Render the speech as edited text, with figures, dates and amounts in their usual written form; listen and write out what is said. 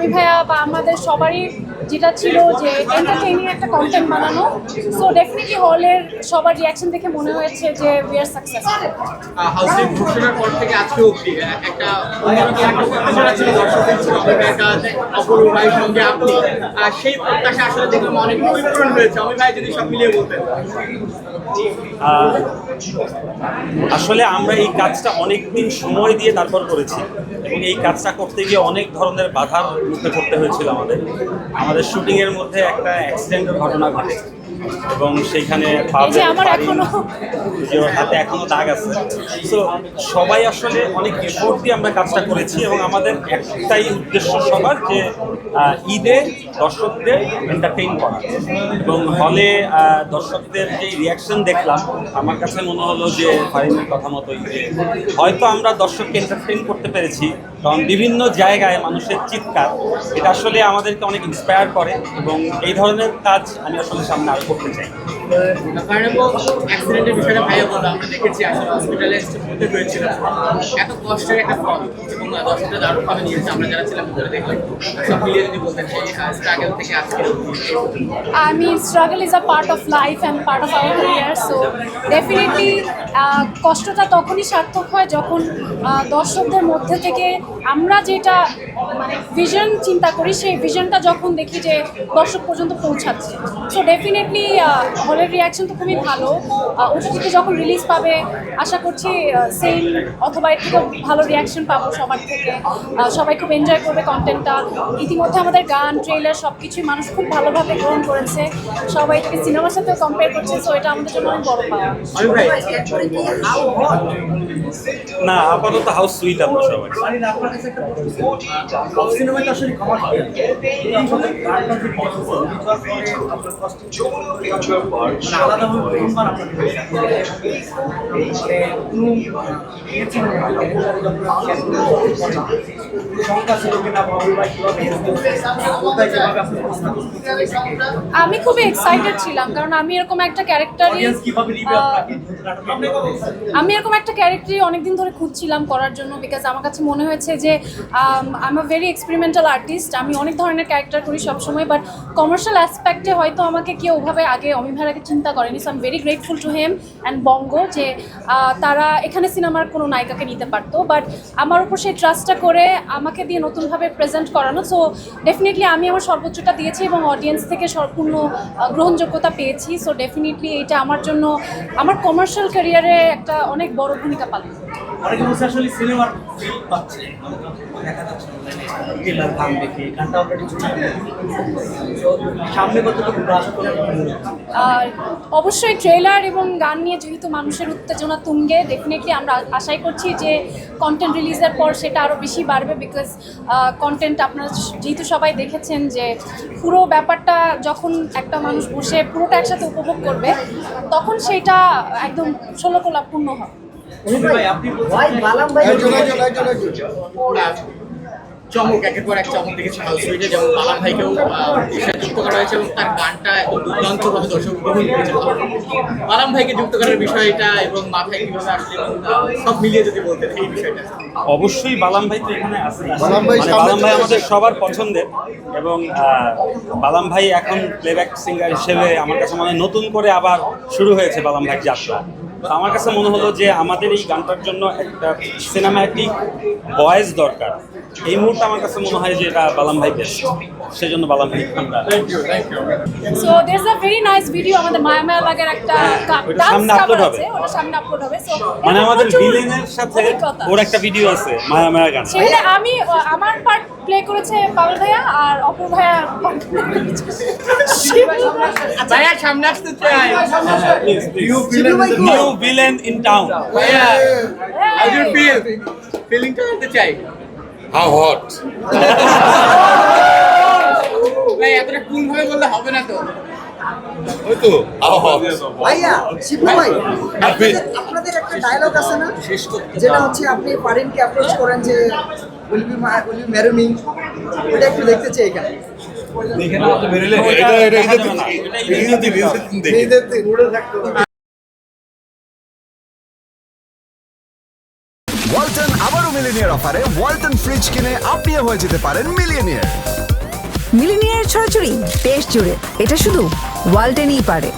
অমি ভাইয়া বা আমাদের সবারই যেটা ছিল যে এন্টারটেইনিং একটা কন্টেন্ট বানানো। সো ডেফিনেটলি হলের সবার রিয়াকশন দেখে মনে হয়েছে যে উই আর সাকসেসফুল। হাউসিং ঘোষণার পর থেকে আজকে অবধি একটা অন্যরকম একটা প্রত্যাশা ছিল দর্শকদের ছিল অমি ভাইয়ের কাছে, অপূর্ব ভাইয়ের সঙ্গে আপনি সেই প্রত্যাশা আসলে দেখলাম অনেক পরিপূরণ হয়েছে। অমি ভাই যদি সব মিলিয়ে বলতেন। আসলে আমরা এই কাজটা অনেক দিন সময় দিয়ে তারপর করেছি এবং এই কাজটা করতে গিয়ে অনেক ধরনের বাধার মুখে পড়তে হয়েছিল আমাদের শুটিংয়ের মধ্যে একটা অ্যাক্সিডেন্টের ঘটনা ঘটে এবং সেইখানে যে ওর হাতে এখনো দাগ আছে। সো সবাই আসলে অনেক এফোর্ট দিয়ে আমরা কাজটা করেছি এবং আমাদের একটাই উদ্দেশ্য সবার যে ঈদে দর্শকদের এন্টারটেইন করা। এবং হলে দর্শকদের যে রিয়াকশন দেখলাম আমার কাছে মনে হলো যে ফারিনের কথা মতোই যে হয়তো আমরা দর্শককে এন্টারটেইন করতে পেরেছি, কারণ বিভিন্ন জায়গায় মানুষের চিৎকার এটা আসলে আমাদেরকে অনেক ইন্সপায়ার করে এবং এই ধরনের কাজ আমি আসলে সামনে আরো করতে চাই। অ্যাক্সিডেন্টের বিষয়টা ভাইয়া বললো, আমরা দেখেছি আসলে হসপিটালে হতে হয়েছিল, এত কষ্টের একটা ফল এবং দর্শকরা দারুণভাবে নিয়েছে, আমরা যারা ছিলাম ভিতরে দেখলাম। সব মিলিয়ে যদি বলতেন সেই স্ট্রাগল থেকে আজকে। I mean, struggle is a part of life and part of our career. So definitely কষ্টটা তখনই সার্থক হয় যখন দর্শকদের মধ্যে থেকে আমরা যেটা মানে ভিশন চিন্তা করি সেই ভিশনটা যখন দেখি যে দর্শক পর্যন্ত পৌঁছাচ্ছে। সো ডেফিনেটলি হলের রিয়াকশন তো খুবই ভালো। ওটিটিতে যখন রিলিজ পাবে আশা করছি সেম অথবা এর থেকেও ভালো রিয়াকশন পাবো সবার থেকে। সবাই খুব এনজয় করবে কন্টেন্টটা। ইতিমধ্যে আমাদের গান ট্রেলার সব কিছুই মানুষ খুব ভালোভাবে গ্রহণ করেছে, সবাই এটাকে সিনেমার সাথে কম্পেয়ার করছে। সো এটা আমাদের জন্য অনেক বড় পাওয়া। না, আপাতত হাউস সুইট আমরা সবাই। আমি খুবই এক্সাইটেড ছিলাম কারণ আমি এরকম একটা ক্যারেক্টারই অনেকদিন ধরে খুঁজছিলাম করার জন্য। বিকজ আমার কাছে মনে হয়েছে যে I am a very experimental artist. আমি অনেক ধরনের ক্যারেক্টার করি সবসময়, বাট কমার্শিয়াল অ্যাসপেক্টে হয়তো আমাকে কেউ ওভাবে আগে অমি ভাইয়ের আগে চিন্তা করেনি। So I am very grateful to him and Banga যে তারা এখানে সিনেমার কোনো নায়িকাকে নিতে পারতো, বাট আমার উপর সেই ট্রাস্টটা করে আমাকে দিয়ে নতুনভাবে প্রেজেন্ট করানো। সো ডেফিনেটলি আমি আমার সর্বোচ্চটা দিয়েছি এবং অডিয়েন্স থেকে সম্পূর্ণ গ্রহণযোগ্যতা পেয়েছি। সো ডেফিনেটলি এটা আমার জন্য আমার কমার্শিয়াল ক্যারিয়ারে একটা অনেক বড় ভূমিকা পালন। অনেকে বলছে আসলে সিনেমার ফিল পাচ্ছে, দেখা যাচ্ছে ট্রেলার গান দেখে গানটা অলরেডি সামনে কতটুকু আশা করি। অবশ্যই ট্রেলার এবং গান নিয়ে যেহেতু মানুষের উত্তেজনা তুঙ্গে, ডেফিনেটলি আমরা আশাই করছি যে কন্টেন্ট রিলিজের পর সেটা আরও বেশি বাড়বে। বিকজ কন্টেন্ট আপনারা যেহেতু সবাই দেখেছেন যে পুরো ব্যাপারটা যখন একটা মানুষ বসে পুরোটা একসাথে উপভোগ করবে তখন সেইটা একদম ষোলকলাপূর্ণ হবে। চমক, একের পর এক চমক দেখেছি হাউস সুইটে, যেমন বালাম ভাইকেও যুক্ত করা হয়েছে এবং তার গানটা একদম দুর্দান্তভাবে দর্শক গ্রহণ করেছে। বালাম ভাইকে যুক্ত করার বিষয়টা এবং মাথায় কিভাবে আসলে সব মিলিয়ে যদি বলতেন এই বিষয়টা। অবশ্যই বালাম ভাই তো এখানে আছে, বালাম ভাই আমাদের সবার পছন্দের এবং বালাম ভাই এখন প্লেব্যাক সিঙ্গার হিসেবে আমার কাছে মনে হয় নতুন করে আবার শুরু হয়েছে বালাম ভাই যাত্রা। তো আমার কাছে মনে হলো যে আমাদের এই গানটার জন্য একটা সিনেম্যাটিক ভয়েস দরকার। এই মুহূর্তে আমার কাছে মনে হয় যে এটা বালাম ভাই বেস্ট, সেজন্য বালাম ভাই আমরা। So there is a very nice video আমাদের মায়া মায়া লাগার একটা সামনে আপলোড হবে, ওটা সামনে আপলোড হবে। সো মানে আমাদের ভিলেনের সাথে ওর একটা ভিডিও আছে মায়া মায়া গান, সেখানে আমি আমার পার্ট প্লে করেছে পাবল ভাইয়া আর অপূর্ব ভাইয়া। ভাইয়া সামনে আসতে চাই, নিউ ভিলেন ইন টাউন। ভাইয়া হাউ ডু ফিল, ফিলিংটা জানতে চাই। How hot? ভাই এতটা কোন ভাবে বললে হবে না তো। ওই তো how hot? ভাইয়া শিবু ভাই, আপনি আপনাদের একটা ডায়লগ আছে না যেটা হচ্ছে আপনি ফারিনকে অ্যাপ্রোচ করেন যে উইল বি ম্যারি মি, এটা একটু দেখতে চাই এখানে। ওয়ালটন আবারও মিলিনিয়ার অফারে ওয়ালটন ফ্রিজ কিনে আপনিও হয়ে যেতে পারেন মিলিয়নিয়ার। ছড়াছড়ি দেশ জুড়ে, এটা শুধু ওয়ালটেনই পারে।